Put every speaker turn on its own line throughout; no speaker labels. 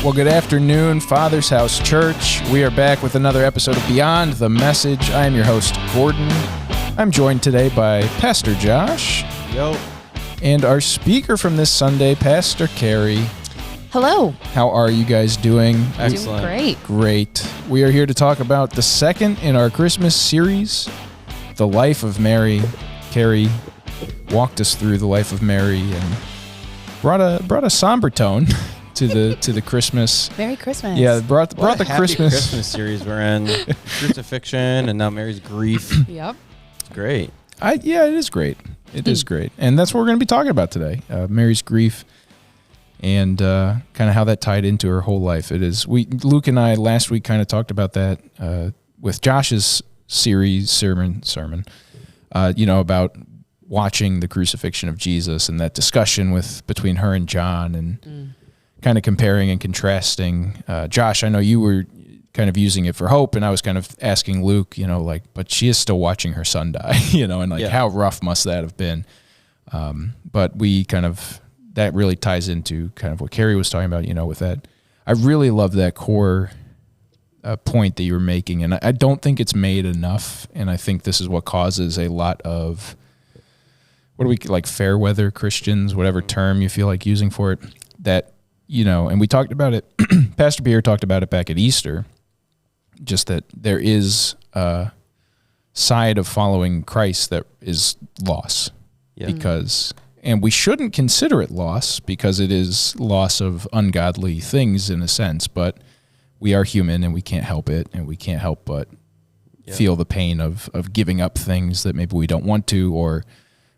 Well, good afternoon, Father's House Church. We are back with another episode of Beyond the Message. I am your host, Gordon. I'm joined today by Pastor Josh.
Yo.
And our speaker from this Sunday, Pastor Carey.
Hello.
How are you guys doing?
Excellent.
Doing great.
Great. We are here to talk about the second in our Christmas series, The Life of Mary. Carey walked us through the life of Mary and brought a somber tone to the Christmas.
Merry Christmas.
Yeah, brought the
Christmas series we're in. Crucifixion and now Mary's grief.
Yep.
It's great.
It is great. It is great. And that's what we're going to be talking about today. Mary's grief and kind of how that tied into her whole life. It is. Luke and I last week kind of talked about that with Josh's sermon, about watching the crucifixion of Jesus and that discussion between her and John and kind of comparing and contrasting. Josh, I know you were kind of using it for hope, and I was kind of asking Luke, but she is still watching her son die, how rough must that have been? But we kind of, that really ties into kind of what Carey was talking about, with that. I really love that core point that you were making, and I don't think it's made enough, and I think this is what causes a lot of, fair weather Christians, whatever term you feel like using for it, that, and we talked about it, Pastor Pierre talked about it back at Easter, just that there is a side of following Christ that is loss. Yeah. And we shouldn't consider it loss because it is loss of ungodly things in a sense, but we are human and we can't help it, and we can't help but feel the pain of giving up things that maybe we don't want to or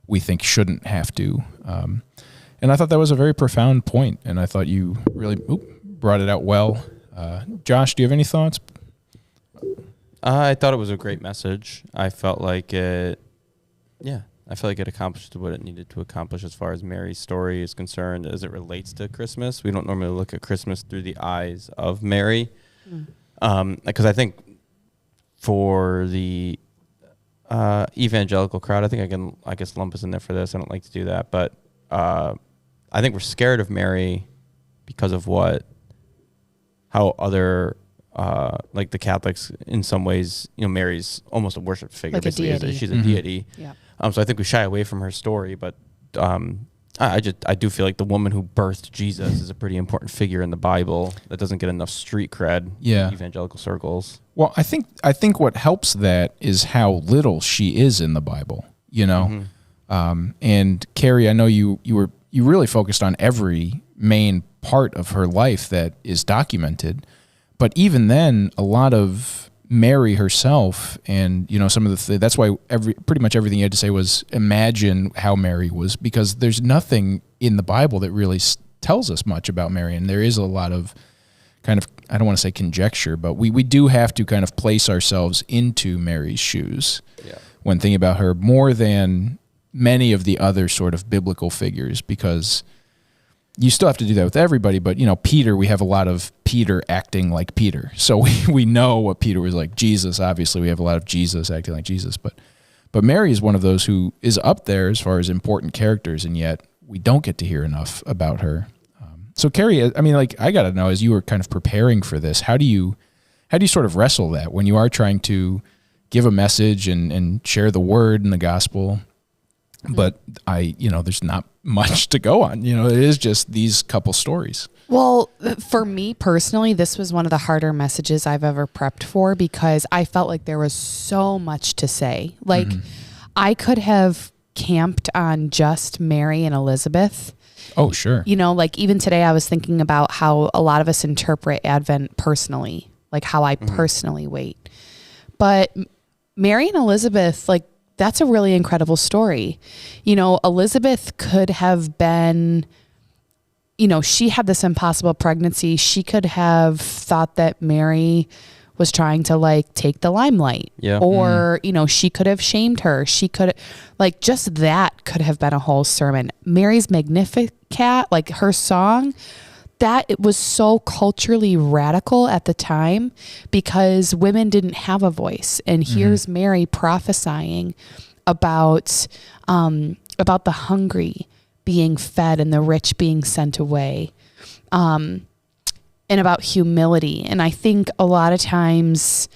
we think shouldn't have to. And I thought that was a very profound point, and I thought you really brought it out well. Josh, do you have any thoughts?
I thought it was a great message. I felt like it accomplished what it needed to accomplish as far as Mary's story is concerned as it relates to Christmas. We don't normally look at Christmas through the eyes of Mary. Because I think for the evangelical crowd, I think I guess lump us in there for this. I don't like to do that, but I think we're scared of Mary because of how other like the Catholics in some ways, Mary's almost a worship figure.
Like a deity.
She's a deity. Yeah. So I think we shy away from her story, but I do feel like the woman who birthed Jesus is a pretty important figure in the Bible that doesn't get enough street cred in evangelical circles.
Well, I think what helps that is how little she is in the Bible, and Carey, I know you really focused on every main part of her life that is documented, but even then, a lot of Mary herself, and some of that's why pretty much everything you had to say was imagine how Mary was, because there's nothing in the Bible that really tells us much about Mary, and there is a lot of kind of, I don't want to say conjecture, but we do have to kind of place ourselves into Mary's shoes when thinking about her more than many of the other sort of biblical figures, because you still have to do that with everybody, but Peter, we have a lot of Peter acting like Peter. So we know what Peter was like. Jesus, obviously, we have a lot of Jesus acting like Jesus, but Mary is one of those who is up there as far as important characters, and yet we don't get to hear enough about her. So Carey, I got to know, as you were kind of preparing for this, how do you sort of wrestle that when you are trying to give a message and share the word and the gospel? But there's not much to go on. It is just these couple stories.
Well, for me personally, this was one of the harder messages I've ever prepped for, because I felt like there was so much to say. Like, I could have camped on just Mary and Elizabeth.
Oh, sure.
Even today I was thinking about how a lot of us interpret Advent personally, like how I personally wait. But Mary and Elizabeth, that's a really incredible story. Elizabeth could have been, she had this impossible pregnancy. She could have thought that Mary was trying to take the limelight. Yeah. Or, she could have shamed her. She could, just that could have been a whole sermon. Mary's Magnificat, her song, that it was so culturally radical at the time because women didn't have a voice. And here's Mary prophesying about the hungry being fed and the rich being sent away. And and about humility. And I think a lot of times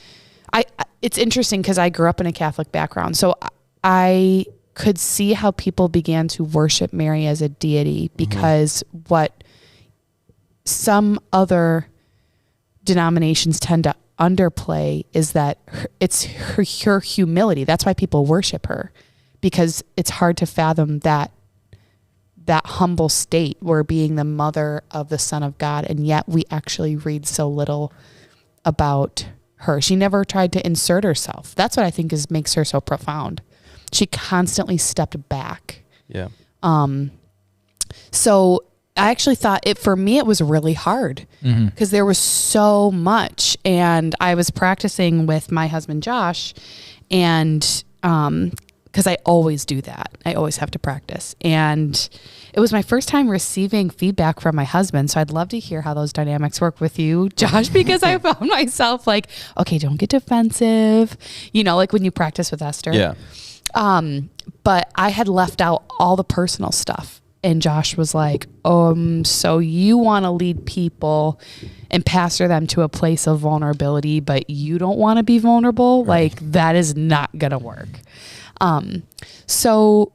it's interesting because I grew up in a Catholic background. So I could see how people began to worship Mary as a deity because what some other denominations tend to underplay is that it's her humility. That's why people worship her, because it's hard to fathom that humble state where being the mother of the Son of God, and yet we actually read so little about her. She never tried to insert herself. That's what I think makes her so profound. She constantly stepped back.
Yeah.
So I actually thought for me, it was really hard because there was so much, and I was practicing with my husband, Josh, and, cause I always do that. I always have to practice. And it was my first time receiving feedback from my husband. So I'd love to hear how those dynamics work with you, Josh, because I found myself like, okay, don't get defensive. Like when you practice with Esther.
Yeah.
But I had left out all the personal stuff. And Josh was like, so you want to lead people and pastor them to a place of vulnerability, but you don't want to be vulnerable? Right. Like, that is not going to work. So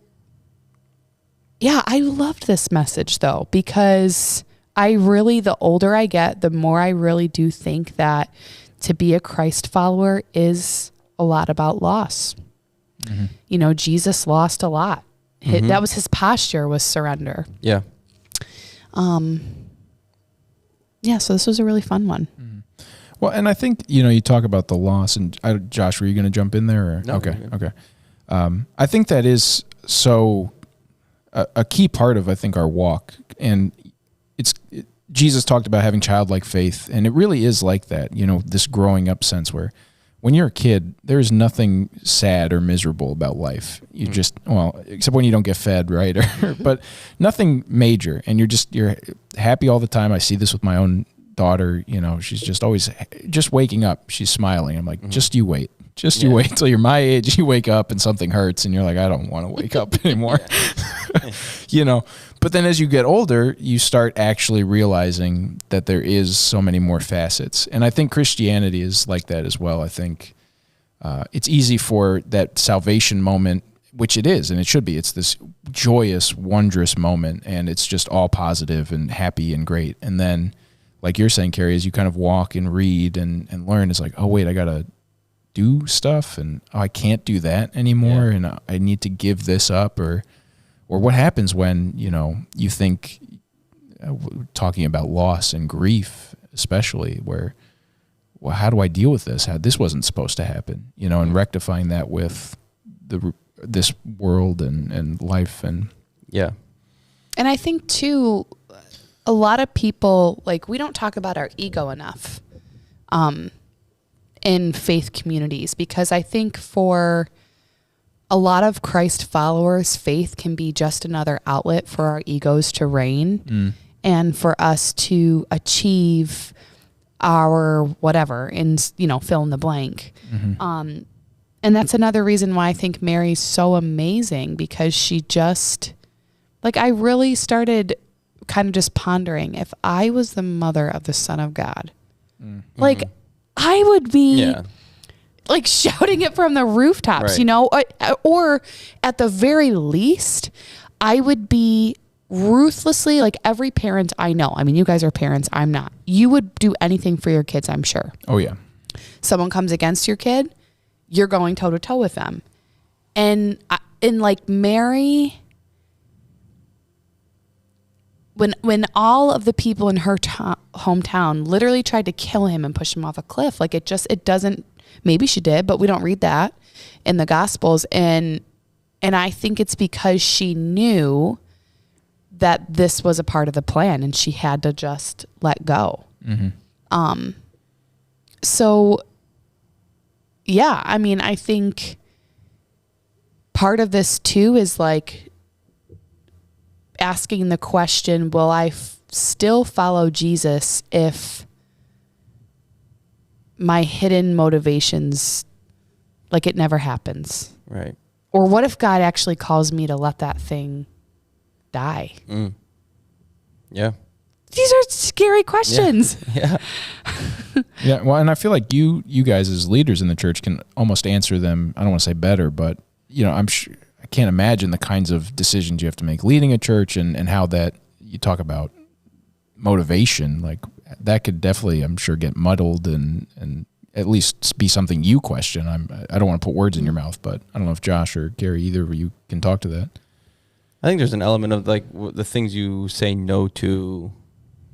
yeah, I loved this message though, because the older I get, the more I really do think that to be a Christ follower is a lot about loss. Jesus lost a lot. That was his posture, was surrender.
Yeah.
Yeah. So this was a really fun one.
Well, and I think, you talk about the loss, and Josh, were you going to jump in there? Or?
No,
Okay. I think that is a key part of, I think, our walk. And Jesus talked about having childlike faith, and it really is like that, this growing up sense where when you're a kid, there's nothing sad or miserable about life. You just, except when you don't get fed, right? But nothing major. And you're happy all the time. I see this with my own daughter. She's just always just waking up. She's smiling. I'm like, just you wait. You wait till you're my age. You wake up and something hurts and you're like, I don't want to wake up anymore. But then as you get older, you start actually realizing that there is so many more facets. And I think Christianity is like that as well. I think it's easy for that salvation moment, which it is, and it should be. It's this joyous, wondrous moment, and it's just all positive and happy and great. And then, like you're saying, Carey, as you kind of walk and read and learn, it's like, oh, wait, I got to do stuff, and I can't do that anymore, and I need to give this up, or what happens when, you think, talking about loss and grief, especially, where, well, how do I deal with this? This wasn't supposed to happen, and rectifying that with this world and life. And
yeah.
And I think too, a lot of people, like, we don't talk about our ego enough, in faith communities, because I think for a lot of Christ followers, faith can be just another outlet for our egos to reign and for us to achieve our whatever, and fill in the blank. And that's another reason why I think Mary's so amazing, because she just, like, I really started kind of just pondering, if I was the mother of the Son of God, like, I would be like shouting it from the rooftops, or at the very least, I would be ruthlessly, like, every parent I know, I mean, you guys are parents, I'm not. You would do anything for your kids, I'm sure.
Oh, yeah.
Someone comes against your kid, you're going toe to toe with them. And like Mary, when all of the people in her hometown literally tried to kill him and push him off a cliff, like, it doesn't, maybe she did, but we don't read that in the Gospels. And I think it's because she knew that this was a part of the plan, and she had to just let go. So yeah, I mean, I think part of this too is like asking the question, will I still follow Jesus if my hidden motivations, like, it never happens?
Right.
Or what if God actually calls me to let that thing die?
Yeah.
these are scary questions.
Yeah.
Yeah. Well, and I feel like you guys as leaders in the church can almost answer them. I don't want to say better, but I'm sure I can't imagine the kinds of decisions you have to make leading a church and how that you talk about motivation, like that could definitely, I'm sure, get muddled and at least be something you question. I don't want to put words in your mouth, but I don't know if Josh or Carey, either of you can talk to that.
I think there's an element of like the things you say no to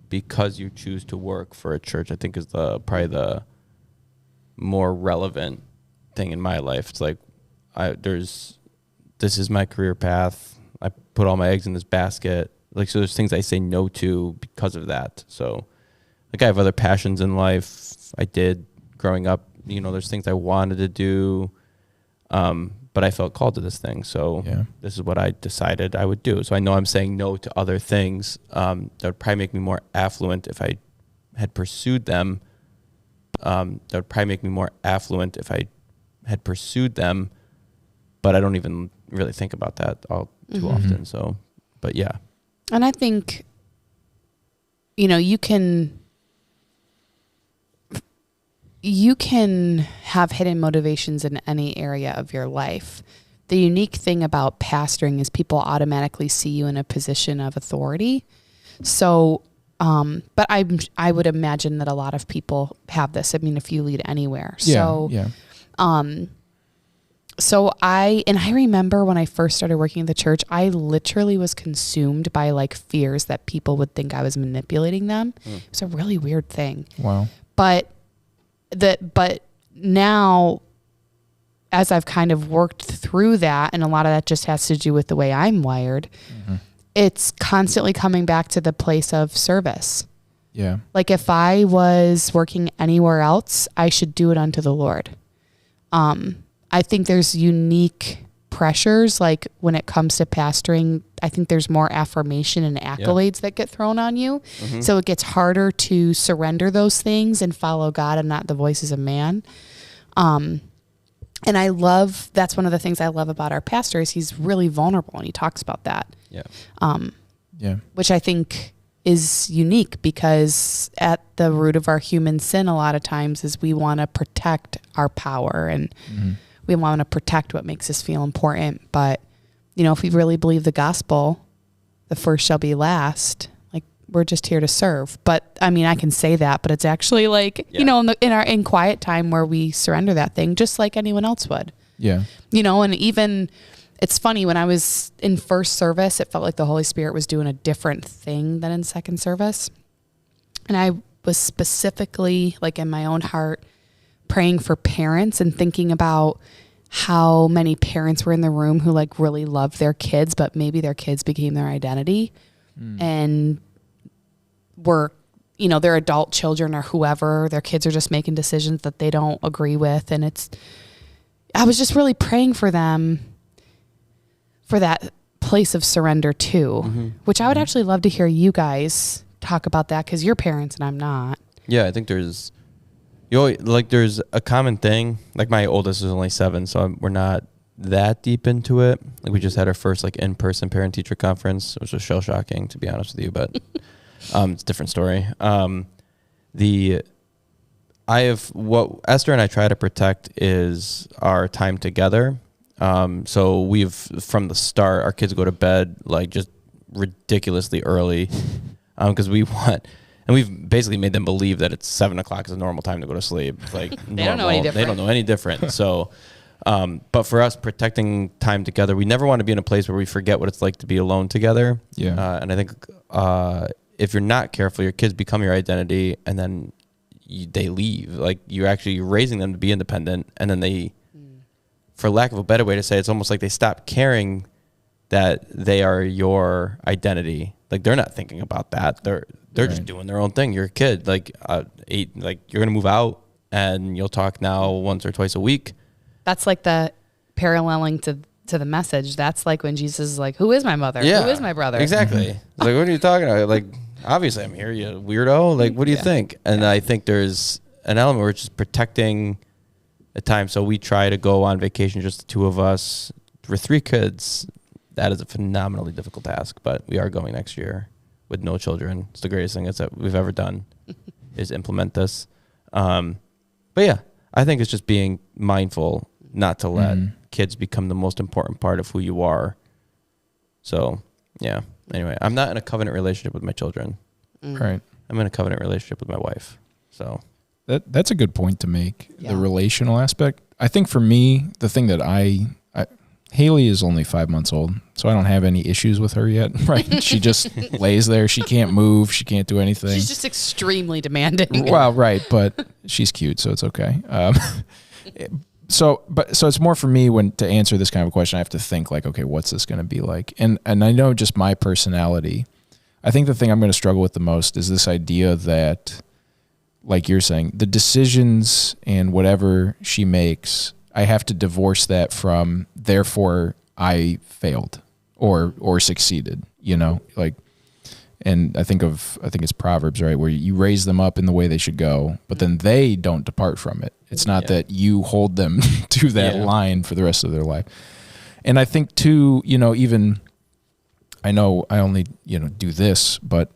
because you choose to work for a church, I think is probably the more relevant thing in my life. It's like this is my career path. I put all my eggs in this basket. Like, so there's things I say no to because of that. So like I have other passions in life. I did growing up, there's things I wanted to do. But I felt called to this thing. So This is what I decided I would do. So I know I'm saying no to other things that would probably make me more affluent if I had pursued them. But I don't even really think about that all too often. So, but yeah.
And I think, you can have hidden motivations in any area of your life. The unique thing about pastoring is people automatically see you in a position of authority. So, but I would imagine that a lot of people have this. I mean, if you lead anywhere. So I remember when I first started working at the church, I literally was consumed by like fears that people would think I was manipulating them. It was a really weird thing.
Wow.
But now, as I've kind of worked through that, and a lot of that just has to do with the way I'm wired, it's constantly coming back to the place of service.
Yeah.
Like if I was working anywhere else, I should do it unto the Lord. I think there's unique pressures, like when it comes to pastoring, I think there's more affirmation and accolades that get thrown on you. So it gets harder to surrender those things and follow God and not the voices of man. And that's one of the things I love about our pastor is he's really vulnerable and he talks about that. Which I think is unique because at the root of our human sin a lot of times is we want to protect our power and we want to protect what makes us feel important. But, if we really believe the gospel, the first shall be last. Like we're just here to serve. But I mean, I can say that, but it's actually like, in quiet time where we surrender that thing, just like anyone else would.
Yeah.
And even it's funny when I was in first service, it felt like the Holy Spirit was doing a different thing than in second service. And I was specifically like in my own heart, praying for parents and thinking about how many parents were in the room who like really loved their kids, but maybe their kids became their identity and were, their adult children or whoever, their kids are just making decisions that they don't agree with. And I was just really praying for them for that place of surrender too, which I would actually love to hear you guys talk about that because you're parents and I'm not.
Yeah. I think there's a common thing. Like my oldest is only 7, so we're not that deep into it. Like we just had our first like in-person parent-teacher conference, which was shell-shocking to be honest with you, but it's a different story. What Esther and I try to protect is our time together. So we've from the start, our kids go to bed like just ridiculously early, because we want. And we've basically made them believe that it's 7:00 is a normal time to go to sleep. Like
they don't know any different.
They don't know any different. So, but for us, protecting time together, we never want to be in a place where we forget what it's like to be alone together.
Yeah.
And I think if you're not careful, your kids become your identity, and then they leave. Like you're actually raising them to be independent, and then they, for lack of a better way to say it, it's almost like they stop caring that they are your identity. Like they're not thinking about that. They're just doing their own thing. You're a kid. Like you're gonna move out and you'll talk now once or twice a week.
That's like the paralleling to the message. That's like when Jesus is like, "Who is my mother?
Yeah,
who is my brother?"
Exactly. It's like, what are you talking about? Like, obviously I'm here, you weirdo. Like, what do you think? And I think there's an element where it's just protecting the time. So we try to go on vacation, just the two of us. For 3 kids, that is a phenomenally difficult task, but we are going next year. with no children. It's the greatest thing that we've ever done is implement this. But yeah, I think it's just being mindful not to let kids become the most important part of who you are. So yeah, anyway, I'm not in a covenant relationship with my children.
Right.
I'm in a covenant relationship with my wife. So
that's a good point to make. The relational aspect. I think for me, the thing that Haley is only 5 months old, so I don't have any issues with her yet. Right? She just lays there. She can't move. She can't do anything.
She's just extremely demanding.
Well, right, but she's cute, so it's okay. So it's more for me to answer this kind of question, I have to think like, okay, what's this going to be like? And I know just my personality. I think the thing I'm going to struggle with the most is this idea that, like you're saying, the decisions and whatever she makes, I have to divorce that from, therefore I failed or succeeded, like, and I think it's Proverbs, right? Where you raise them up in the way they should go, but then they don't depart from it. It's not that you hold them to that line for the rest of their life. And I think too, even, I know I only, do this, but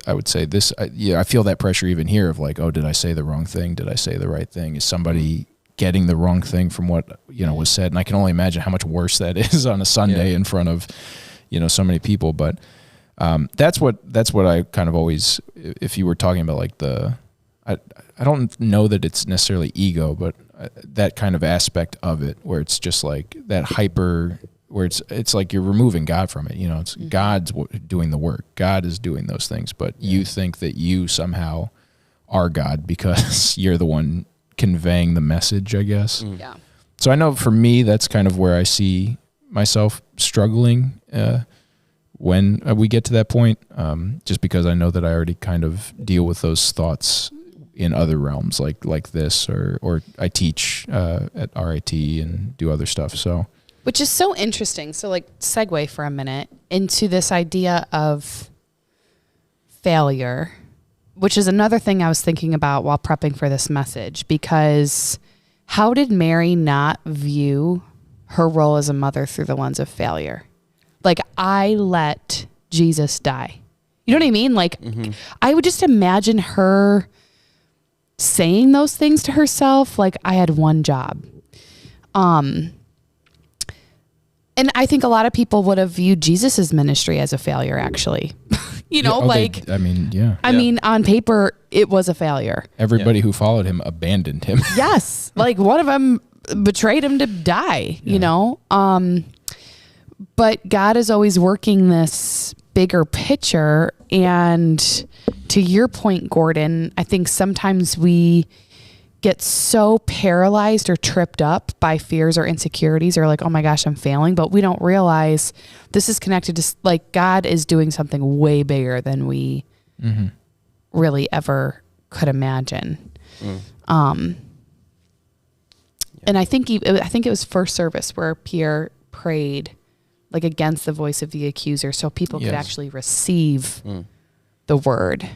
I would say this, I feel that pressure even here of like, oh, did I say the wrong thing? Did I say the right thing? Is somebody getting the wrong thing from what, was said? And I can only imagine how much worse that is on a Sunday in front of, so many people. But that's what I kind of always, if you were talking about like I don't know that it's necessarily ego, but that kind of aspect of it where it's just like that hyper, where it's like you're removing God from it. It's God's doing the work. God is doing those things, but you think that you somehow are God because you're the one conveying the message, I guess.
Yeah.
So I know for me, that's kind of where I see myself struggling when we get to that point, just because I know that I already kind of deal with those thoughts in other realms like this, or I teach at RIT and do other stuff. So,
which is so interesting. So like segue for a minute into this idea of failure, which is another thing I was thinking about while prepping for this message, because how did Mary not view her role as a mother through the lens of failure? Like, I let Jesus die. You know what I mean? Like, I would just imagine her saying those things to herself. Like, I had one job. And I think a lot of people would have viewed Jesus's ministry as a failure, actually. I mean, on paper, it was a failure.
Everybody who followed him abandoned him.
Yes. Like, one of them betrayed him to die, But God is always working this bigger picture. And to your point, Gordon, I think sometimes we get so paralyzed or tripped up by fears or insecurities, or like, oh my gosh, I'm failing. But we don't realize this is connected to, like, God is doing something way bigger than we really ever could imagine. And I think it was first service where Pierre prayed like against the voice of the accuser, so people could actually receive the word.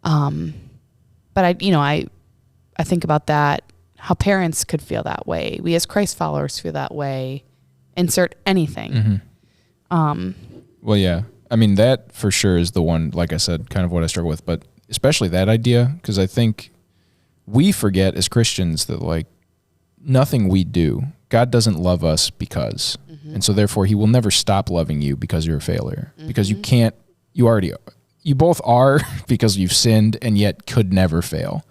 But I think about that, how parents could feel that way. We as Christ followers feel that way. Insert anything.
Well, yeah. I mean, that for sure is the one, like I said, kind of what I struggle with, but especially that idea, because I think we forget as Christians that like nothing we do, God doesn't love us because, and so therefore he will never stop loving you because you're a failure, because you both are because you've sinned and yet could never fail.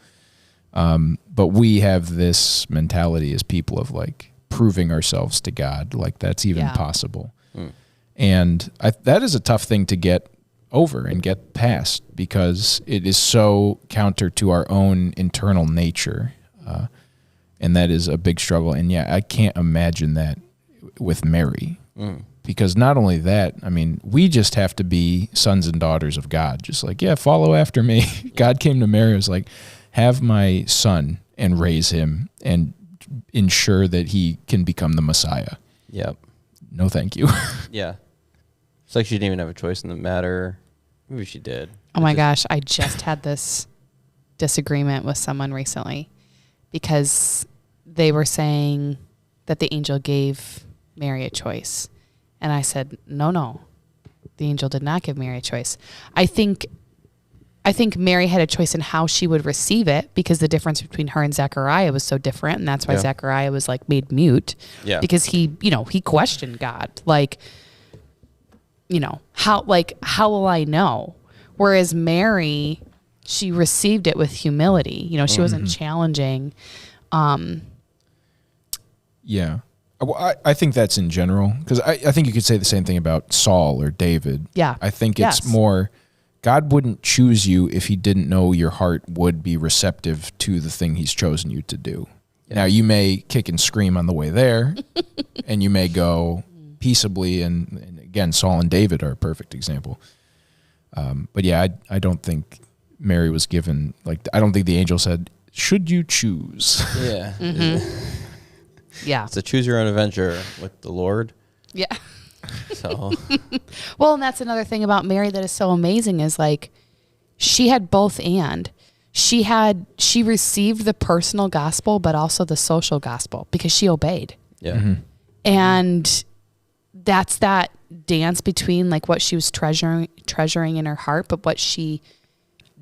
But we have this mentality as people of like proving ourselves to God, like that's even possible. And that is a tough thing to get over and get past, because it is so counter to our own internal nature. And that is a big struggle. And yeah, I can't imagine that with Mary, because not only that, I mean, we just have to be sons and daughters of God. Just like, follow after me. God came to Mary and was like, have my son and raise him and ensure that he can become the Messiah.
Yep.
No, thank you.
Yeah. It's like she didn't even have a choice in the matter. Maybe she did.
Oh my gosh. I just had this disagreement with someone recently, because they were saying that the angel gave Mary a choice. And I said, no. the angel did not give Mary a choice. I think Mary had a choice in how she would receive it, because the difference between her and Zechariah was so different. And that's why Zechariah was like made mute, because he questioned God. Like, how will I know? Whereas Mary, she received it with humility. She wasn't challenging.
Yeah. Well, I think that's in general, because I think you could say the same thing about Saul or David.
Yeah.
I think it's more, God wouldn't choose you if he didn't know your heart would be receptive to the thing he's chosen you to do. Yeah. Now, you may kick and scream on the way there, and you may go peaceably, and again, Saul and David are a perfect example. But yeah, I don't think Mary was given, I don't think the angel said, should you choose?
Yeah.
Yeah.
It's a choose your own adventure with the Lord.
Yeah.
So.
Well, and that's another thing about Mary that is so amazing is she had both and. She received the personal gospel, but also the social gospel, because she obeyed.
Yeah.
Mm-hmm.
And that's that dance between what she was treasuring in her heart, but what she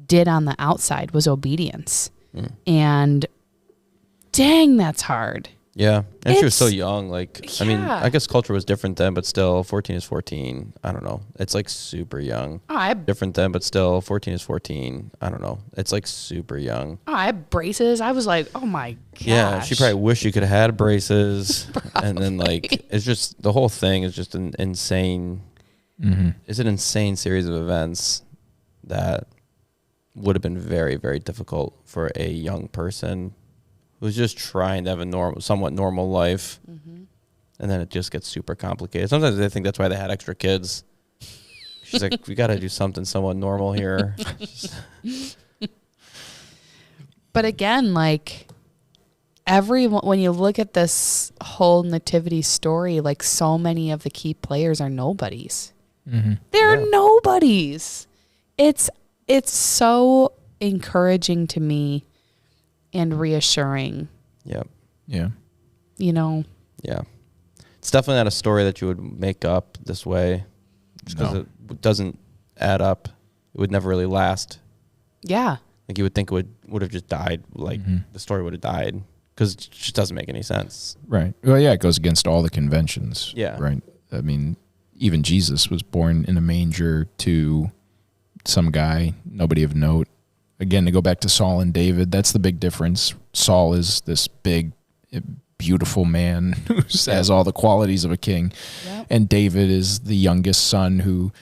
did on the outside was obedience. And dang, that's hard.
Yeah. And she was so young. I guess culture was different then, but still 14 is 14. I don't know. It's super young. Different then, but still 14 is 14. I don't know. It's super young.
I had braces. I was like, oh my gosh.
Yeah. She probably wished she could have had braces. And then it's just, the whole thing is just an insane, it's an insane series of events that would have been very, very difficult for a young person who's just trying to have a somewhat normal life. And then it just gets super complicated. Sometimes I think that's why they had extra kids. She's like, we got to do something somewhat normal here.
But again, when you look at this whole nativity story, so many of the key players are nobodies. They're nobodies. It's so encouraging to me and reassuring.
Yep.
Yeah.
Yeah. It's definitely not a story that you would make up this way, because it doesn't add up. It would never really last.
Yeah.
You would think it would have just died. The story would have died, because it just doesn't make any sense.
Right. Well, yeah, it goes against all the conventions.
Yeah.
Right. I mean, even Jesus was born in a manger to some guy, nobody of note. Again, to go back to Saul and David, that's the big difference. Saul is this big, beautiful man who has all the qualities of a king. Yep. And David is the youngest son who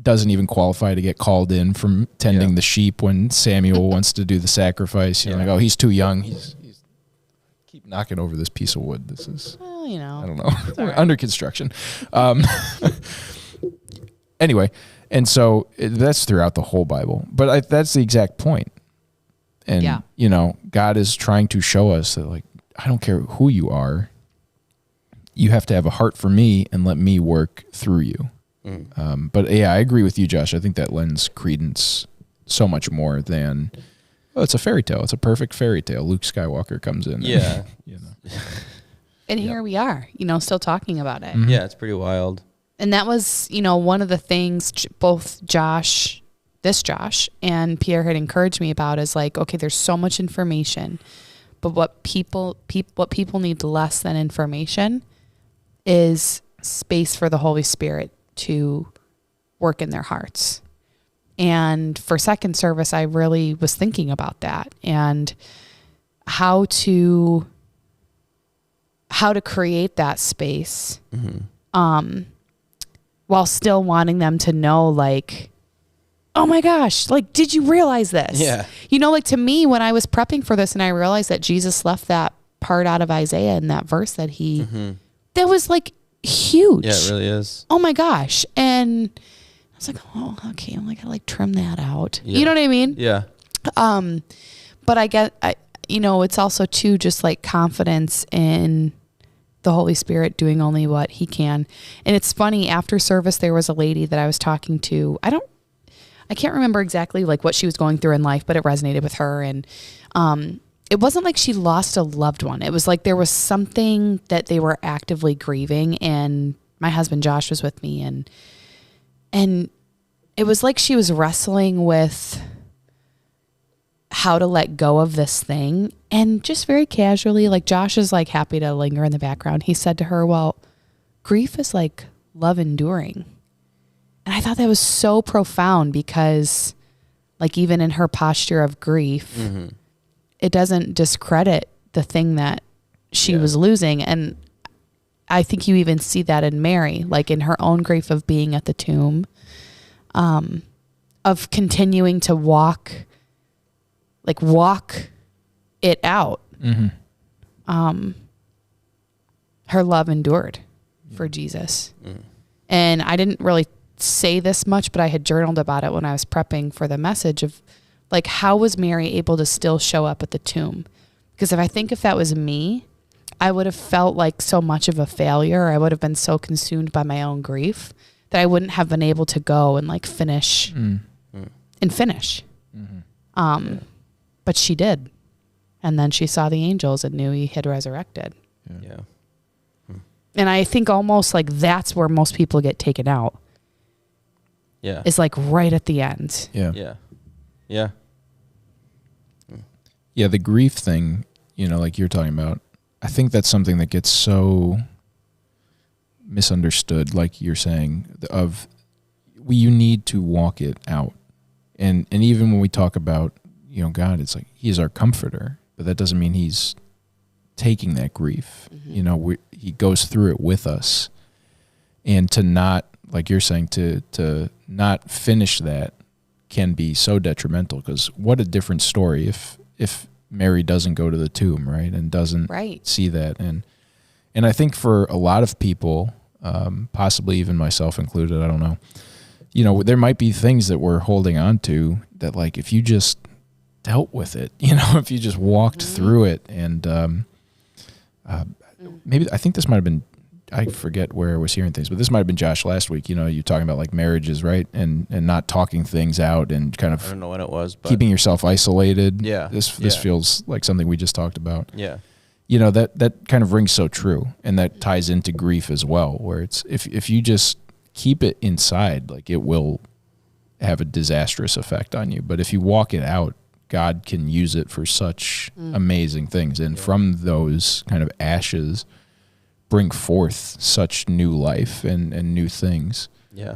doesn't even qualify to get called in from tending the sheep when Samuel wants to do the sacrifice. He's too young. He's keep knocking over this piece of wood. This is, I don't know. We're under construction. Anyway. And so that's throughout the whole Bible. But that's the exact point. And, God is trying to show us that, I don't care who you are. You have to have a heart for me and let me work through you. But, yeah, I agree with you, Josh. I think that lends credence so much more than, it's a fairy tale. It's a perfect fairy tale. Luke Skywalker comes in.
Yeah.
And here we are, still talking about it.
Yeah, it's pretty wild.
And that was, one of the things both Josh and Pierre had encouraged me about is okay, there's so much information, but what people need less than information is space for the Holy Spirit to work in their hearts. And for second service, I really was thinking about that and how to create that space. While still wanting them to know, oh my gosh, did you realize this?
Yeah.
To me, when I was prepping for this and I realized that Jesus left that part out of Isaiah in that verse that that was huge.
Yeah, it really is.
Oh my gosh. And I was like, oh, okay. I'm gotta trim that out. Yeah. You know what I mean?
Yeah.
But it's also too, just confidence in the Holy Spirit doing only what he can. And it's funny, after service, there was a lady that I was talking to. I can't remember exactly what she was going through in life, but it resonated with her. And it wasn't like she lost a loved one. It was there was something that they were actively grieving. And my husband Josh was with me, and And it was like she was wrestling with how to let go of this thing. And just very casually, like Josh is like happy to linger in the background. He said to her, well, grief is like love enduring. And I thought that was so profound because like even in her posture of grief, it doesn't discredit the thing that she was losing. And I think you even see that in Mary, like in her own grief of being at the tomb, of continuing to walk it out. Her love endured for Jesus. And I didn't really say this much, but I had journaled about it when I was prepping for the message of like, how was Mary able to still show up at the tomb? Because if that was me, I would have felt like so much of a failure. I would have been so consumed by my own grief that I wouldn't have been able to go and like finish and finish. But she did. And then she saw the angels and knew he had resurrected.
Yeah.
And I think almost like that's where most people get taken out.
Yeah.
Is like right at the end.
Yeah.
Yeah. Yeah.
Yeah, the grief thing, like you're talking about, I think that's something that gets so misunderstood, like you're saying, you need to walk it out. And even when we talk about, God, it's like he's our comforter, but that doesn't mean he's taking that grief. He goes through it with us. And to not, like you're saying, to not finish that can be so detrimental, because what a different story if Mary doesn't go to the tomb, right, and doesn't see that. And I think for a lot of people, possibly even myself included, I don't know, there might be things that we're holding on to that, like, if you just dealt with it, if you just walked through it, and maybe I think this might have been, I forget where I was hearing things, but this might have been Josh last week. You talking about like marriages, right? And not talking things out and kind of,
I don't know when it was, but
keeping yourself isolated.
Yeah.
This feels like something we just talked about.
Yeah.
That kind of rings so true. And that ties into grief as well, where it's, if you just keep it inside, like it will have a disastrous effect on you. But if you walk it out, God can use it for such amazing things. And from those kind of ashes, bring forth such new life and new things.
Yeah.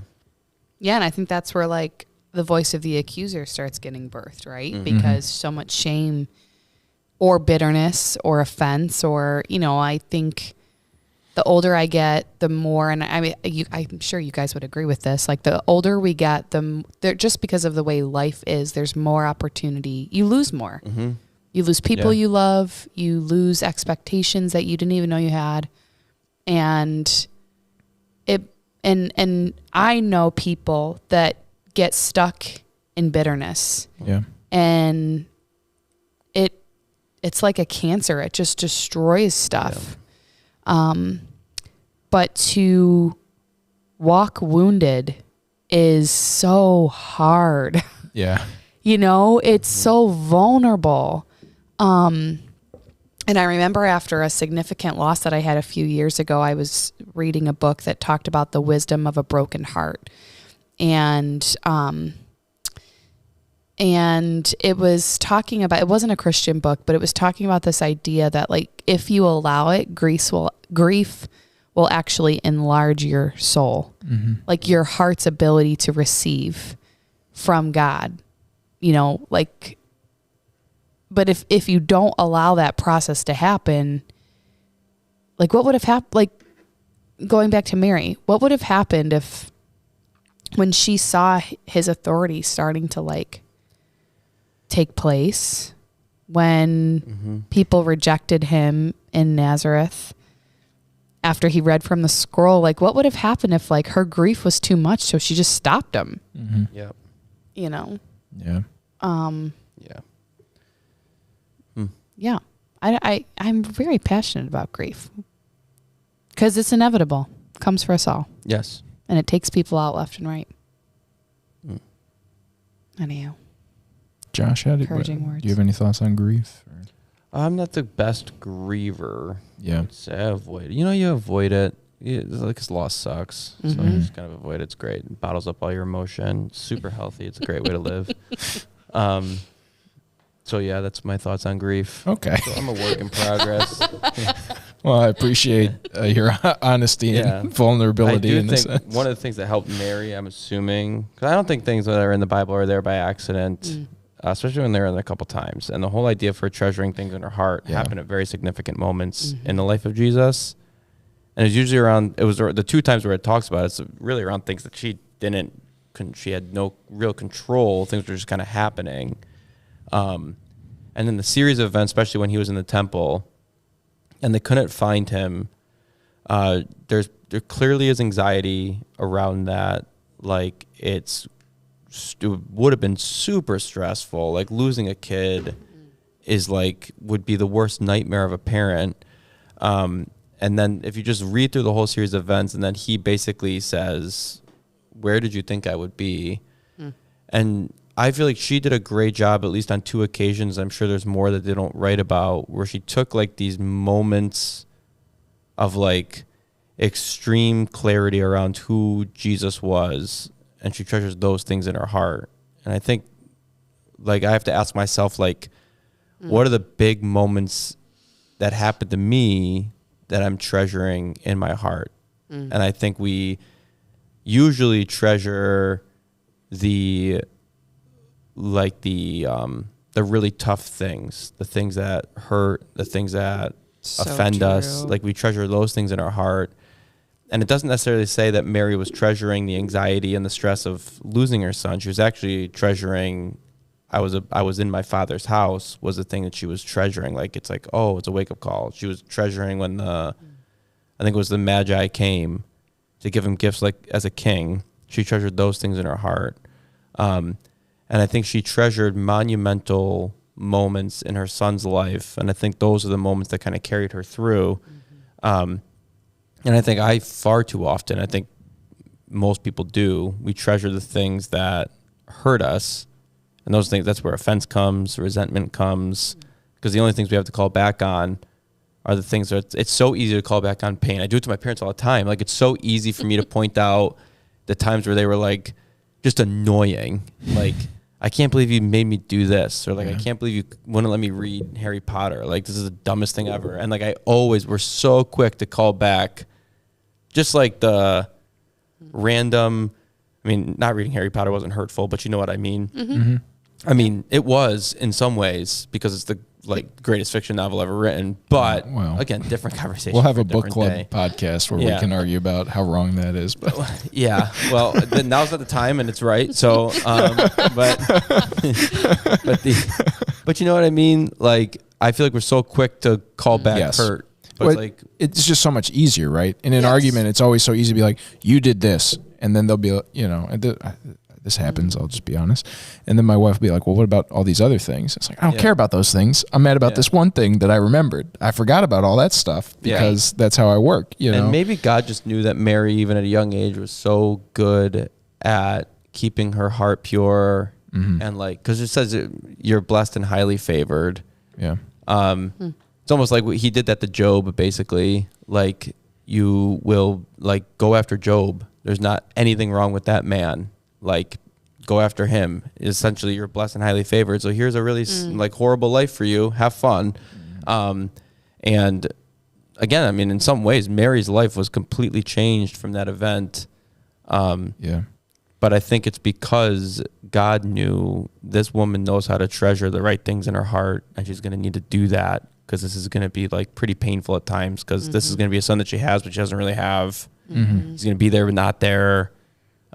Yeah, and I think that's where like the voice of the accuser starts getting birthed, right? Because so much shame or bitterness or offense or, I think the older I get, the more, and I mean, I'm sure you guys would agree with this, like the older we get, just because of the way life is, there's more opportunity. You lose more. You lose people you love. You lose expectations that you didn't even know you had. And I know people that get stuck in bitterness.
Yeah.
And it's like a cancer. It just destroys stuff. Yeah. But to walk wounded is so hard.
Yeah.
It's so vulnerable. And I remember after a significant loss that I had a few years ago, I was reading a book that talked about the wisdom of a broken heart. And it was talking about, it wasn't a Christian book, but it was talking about this idea that like, if you allow it, grief will actually enlarge your soul, like your heart's ability to receive from God, but if you don't allow that process to happen, like what would have happened, like going back to Mary, what would have happened if when she saw his authority starting to like take place, when people rejected him in Nazareth after he read from the scroll, like what would have happened if like her grief was too much, so she just stopped him?
Yep.
Yeah.
Yeah.
Yeah. I'm very passionate about grief because it's inevitable. It comes for us all.
Yes.
And it takes people out left and right. Anyhow.
Josh,
encouraging words.
Do you have any thoughts on grief?
I'm not the best griever.
Yeah.
I'd say I avoid it. You avoid it. like his loss sucks. So just kind of avoid it. It's great. It bottles up all your emotion. Super healthy. It's a great way to live. So yeah, that's my thoughts on grief.
Okay.
So I'm a work in progress.
Well, I appreciate your honesty and vulnerability in this sense.
One of the things that helped Mary, I'm assuming, because I don't think things that are in the Bible are there by accident, especially when they're in there a couple times. And the whole idea for treasuring things in her heart happened at very significant moments in the life of Jesus. And it's usually around, it was the 2 times where it talks about it, it's really around things that she had no real control. Things were just kind of happening. And then the series of events, especially when he was in the temple and they couldn't find him, there clearly is anxiety around that. Like it would have been super stressful. Like losing a kid would be the worst nightmare of a parent. And then if you just read through the whole series of events, and then he basically says, "Where did you think I would be?" And I feel like she did a great job, at least on 2 occasions. I'm sure there's more that they don't write about, where she took like these moments of like extreme clarity around who Jesus was, and she treasures those things in her heart. And I think like I have to ask myself, like, what are the big moments that happened to me that I'm treasuring in my heart? And I think we usually treasure the really tough things, the things that hurt, the things that offend us. Like we treasure those things in our heart. And it doesn't necessarily say that Mary was treasuring the anxiety and the stress of losing her son. She was actually treasuring, I was in my Father's house was the thing that she was treasuring. Like, it's like, oh, it's a wake up call. She was treasuring when I think it was the Magi came to give him gifts like as a king. She treasured those things in her heart. And I think she treasured monumental moments in her son's life. And I think those are the moments that kind of carried her through. And I think far too often, I think most people do, we treasure the things that hurt us. And those things, that's where offense comes, resentment comes, because the only things we have to call back on are the things that it's so easy to call back on pain. I do it to my parents all the time. Like, it's so easy for me to point out the times where they were like just annoying. Like, I can't believe you made me do this. Or like, I can't believe you wouldn't let me read Harry Potter. Like, this is the dumbest thing ever. And like, we're so quick to call back just like the random, I mean, not reading Harry Potter wasn't hurtful, but you know what I mean? I mean, it was in some ways because it's the greatest fiction novel ever written. But again, different conversation.
We'll have a book club podcast where we can argue about how wrong that is. But
well, then now's not the time, and it's right. So, but you know what I mean? Like, I feel like we're so quick to call back hurt. But
it's just so much easier, right? In an argument, it's always so easy to be like, "You did this," and then they'll be, this happens. I'll just be honest. And then my wife will be like, "Well, what about all these other things?" It's like, I don't care about those things. I'm mad about this one thing that I remembered. I forgot about all that stuff because that's how I work. And
maybe God just knew that Mary, even at a young age, was so good at keeping her heart pure, and because it says you're blessed and highly favored.
Yeah.
It's almost like he did that to Job, basically. Like, you will go after Job. There's not anything wrong with that man. Like, go after him. Essentially, you're blessed and highly favored. So here's a really horrible life for you. Have fun. And again, I mean, in some ways, Mary's life was completely changed from that event. But I think it's because God knew this woman knows how to treasure the right things in her heart, and she's going to need to do that because this is going to be pretty painful at times, because this is going to be a son that she has, but she doesn't really have. He's going to be there, but not there.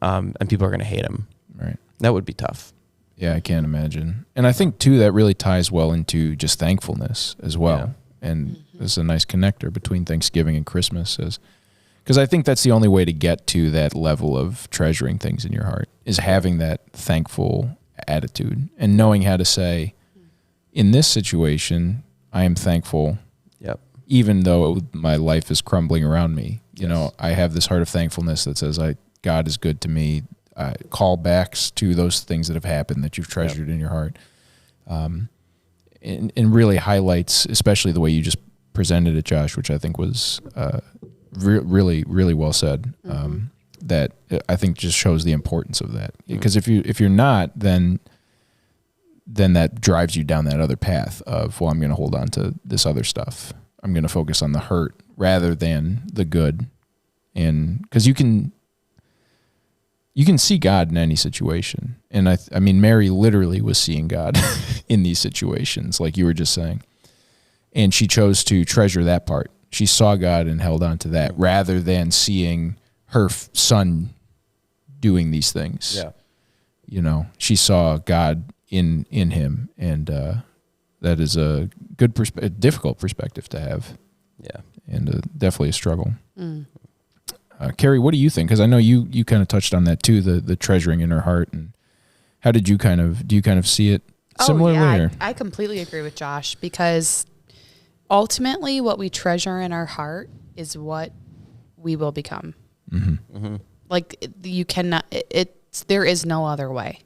And people are going to hate him.
Right.
That would be tough.
Yeah, I can't imagine. And I think, too, that really ties well into just thankfulness as well. Yeah. And this is a nice connector between Thanksgiving and Christmas, because I think that's the only way to get to that level of treasuring things in your heart, is having that thankful attitude and knowing how to say, in this situation, I am thankful.
Yep.
Even though my life is crumbling around me. You know, I have this heart of thankfulness that says, God is good to me. Callbacks to those things that have happened that you've treasured in your heart. And really highlights, especially the way you just presented it, Josh, which I think was really, really well said. That I think just shows the importance of that. Because if you're not, then that drives you down that other path of, well, I'm going to hold on to this other stuff. I'm going to focus on the hurt rather than the good. And because you can see God in any situation. And I mean, Mary literally was seeing God in these situations, like you were just saying. And she chose to treasure that part. She saw God and held on to that rather than seeing her son doing these things. Yeah. You know, she saw God in him, and that is a good difficult perspective to have.
Yeah.
And definitely a struggle. Carey, what do you think? Because I know you kind of touched on that too, the treasuring in her heart. And how did you do you kind of see it similarly?
Yeah, I completely agree with Josh, because ultimately what we treasure in our heart is what we will become. Like you cannot, there is no other way.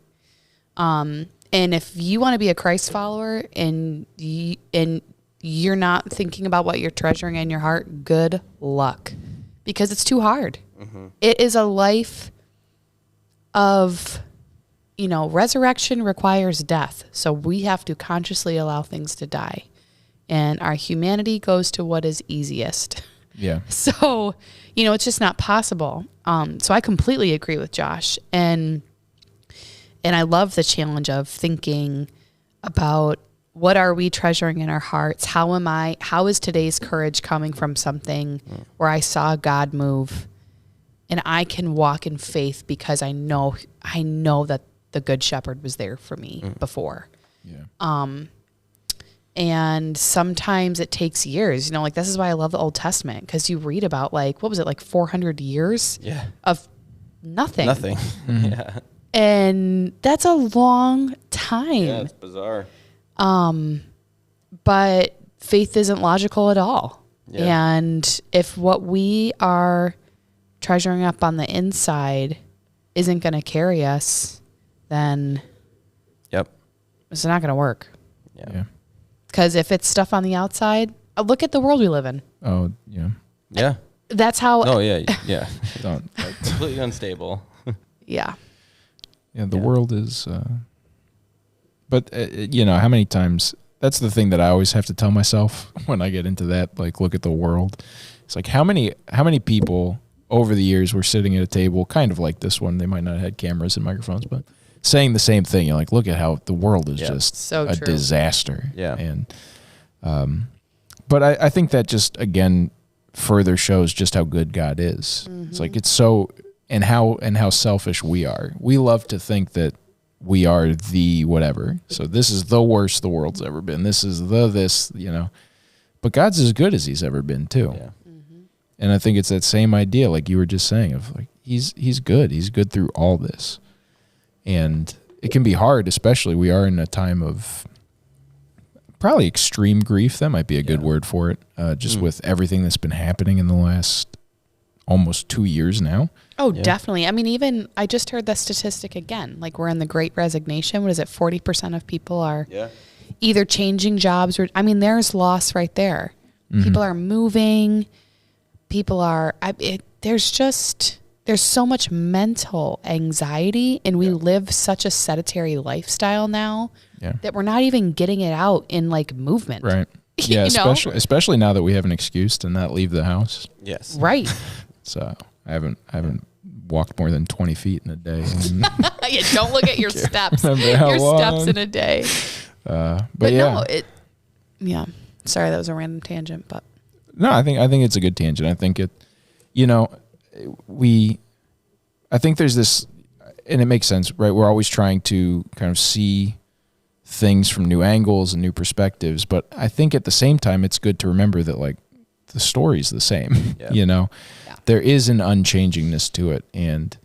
And if you want to be a Christ follower and you're not thinking about what you're treasuring in your heart, good luck, because it's too hard. It is a life of, resurrection requires death. So we have to consciously allow things to die. And our humanity goes to what is easiest.
Yeah.
So, it's just not possible. So I completely agree with Josh. And I love the challenge of thinking about, what are we treasuring in our hearts? How is today's courage coming from something where I saw God move, and I can walk in faith because I know that the Good Shepherd was there for me before. Yeah. And sometimes it takes years, like this is why I love the Old Testament, because you read about 400 years of nothing.
Nothing. Yeah.
And that's a long time.
Yeah, it's bizarre.
But faith isn't logical at all. Yeah. And if what we are treasuring up on the inside isn't going to carry us, then it's not going to work.
Yeah.
Because if it's stuff on the outside, look at the world we live in.
Oh, yeah.
Yeah.
That's how.
Oh, yeah. Yeah. Completely unstable.
Yeah.
Yeah, the world is, but how many times, that's the thing that I always have to tell myself when I get into that, look at the world. It's like, how many people over the years were sitting at a table, kind of like this one, they might not have had cameras and microphones, but saying the same thing. You're like, look at how the world is just
so
a
true.
Disaster.
Yeah.
And, but I think that just, again, further shows just how good God is. It's like, it's so... And how selfish we are. We love to think that we are the whatever. So this is the worst the world's ever been. This is this. But God's as good as he's ever been too. Yeah. And I think it's that same idea, like you were just saying, of he's good. He's good through all this. And it can be hard, especially we are in a time of probably extreme grief. That might be a good word for it. Just with everything that's been happening in the last almost 2 years now.
Oh, definitely. I mean, I just heard the statistic again. We're in the Great Resignation. What is it? 40% of people are either changing jobs or, there's loss right there. People are moving. People are, there's so much mental anxiety, and we live such a sedentary lifestyle now that we're not even getting it out in movement.
Right. Yeah. Especially now that we have an excuse to not leave the house.
Yes.
Right.
So I haven't walked more than 20 feet in a day.
Yeah, don't look at your steps. Steps in a day.
But yeah.
No, sorry, that was a random tangent, but
no, I think it's a good tangent. I think it, I think there's this, and it makes sense, right? We're always trying to kind of see things from new angles and new perspectives, but I think at the same time, it's good to remember that the story's the same. There is an unchangingness to it, and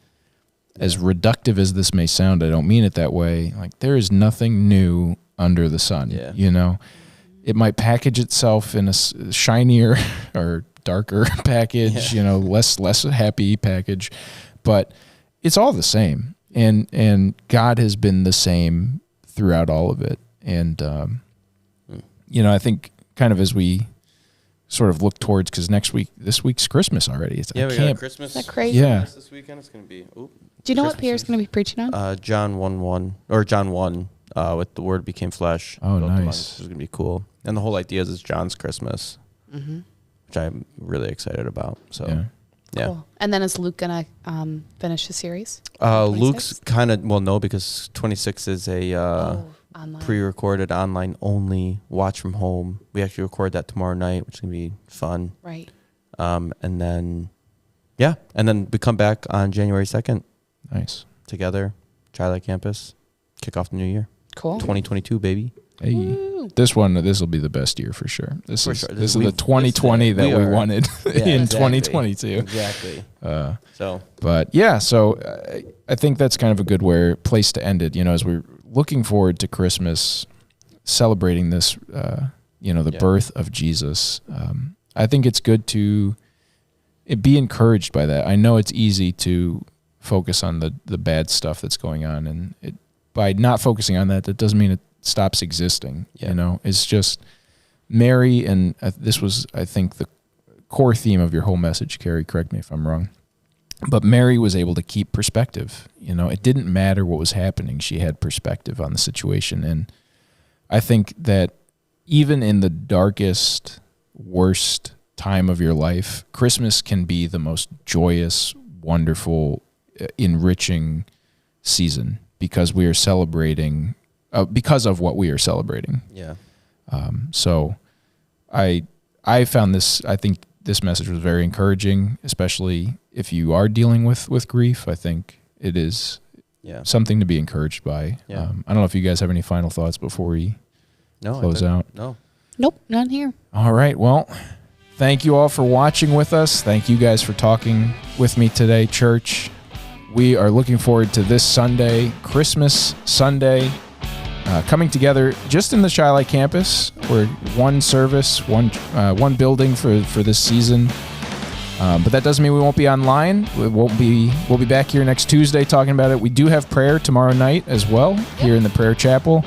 as reductive as this may sound, I don't mean it that way. There is nothing new under the sun. It might package itself in a shinier or darker package, less happy package, but it's all the same. And God has been the same throughout all of it. And I think kind of as we sort of look towards, because this week's Christmas already.
Yeah, we got Christmas.
Isn't that crazy?
Yeah.
This weekend it's going to be.
Do you know what Pierre's going to be preaching on?
John 1 with the Word became flesh.
Oh, nice.
Which is going to be cool. And the whole idea is John's Christmas, which I'm really excited about. So, yeah.
Cool. And then is Luke going to finish the series?
Luke's kind of, no, because 26 is a
online.
pre-recorded online only watch from home. We actually record that tomorrow night, which is going to be fun.
Right.
And then we come back on January 2nd.
Nice.
Together, Childlike Campus, kick off the new year.
Cool.
2022, baby.
Hey,
Woo.
this will be the best year for sure. This is the 2020
this
that we wanted in
exactly.
2022.
Exactly.
So I think that's kind of a good place to end it. As we're looking forward to Christmas, celebrating this, the birth of Jesus. I think it's good to be encouraged by that. I know it's easy to focus on the bad stuff that's going on, and by not focusing on that doesn't mean it stops existing.
Yeah.
It's just Mary, and this was, I think, the core theme of your whole message, Carey. Correct me if I'm wrong, but Mary was able to keep perspective. It didn't matter what was happening; she had perspective on the situation, and I think that even in the darkest, worst time of your life, Christmas can be the most joyous, wonderful, enriching season, because we are celebrating, because of what we are celebrating.
Yeah.
So I found this, I think this message was very encouraging, especially if you are dealing with grief. I think it is something to be encouraged by.
Yeah.
I don't know if you guys have any final thoughts before we close out.
No.
Nope, none here.
All right. Well, thank you all for watching with us. Thank you guys for talking with me today, church. We are looking forward to this Sunday, Christmas Sunday, coming together just in the Childlike campus. We're one service, one building for this season. But that doesn't mean we won't be online. We'll be back here next Tuesday talking about it. We do have prayer tomorrow night as well here in the prayer chapel.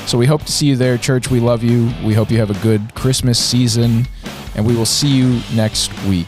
So we hope to see you there, church. We love you. We hope you have a good Christmas season, and we will see you next week.